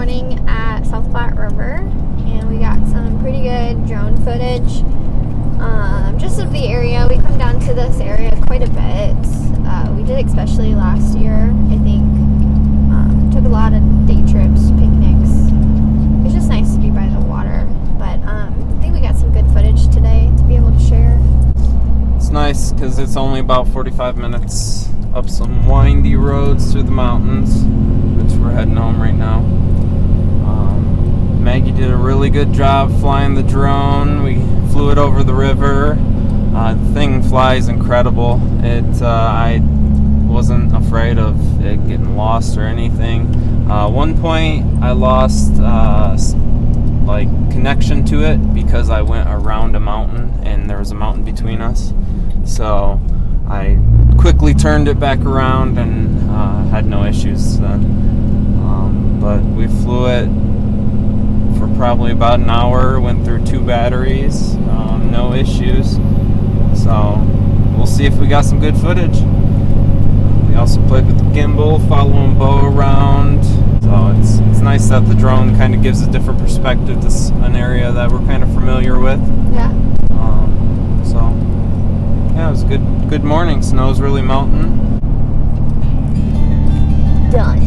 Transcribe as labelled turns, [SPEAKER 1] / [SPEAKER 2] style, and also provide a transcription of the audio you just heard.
[SPEAKER 1] morning at South Platte River, and we got some pretty good drone footage just of the area. We come down to this area quite a bit. We did especially last year, I think. Took a lot of day trips, picnics. It's just nice to be by the water, but I think we got some good footage today to be able to share.
[SPEAKER 2] It's nice because it's only about 45 minutes up some windy roads through the mountains, which we're heading home right now. Maggie did a really good job flying the drone. We flew it over the river. The thing flies incredible. I wasn't afraid of it getting lost or anything. One point I lost connection to it because I went around a mountain and there was a mountain between us. So I quickly turned it back around and had no issues then. But we flew it for probably about an hour, went through 2 batteries, no issues. So we'll see if we got some good footage. We also played with the gimbal, following Bo around. So it's nice that the drone kind of gives a different perspective to an area that we're kind of familiar with.
[SPEAKER 1] Yeah.
[SPEAKER 2] Yeah, it was a good morning. Snow's really melting.
[SPEAKER 1] Done.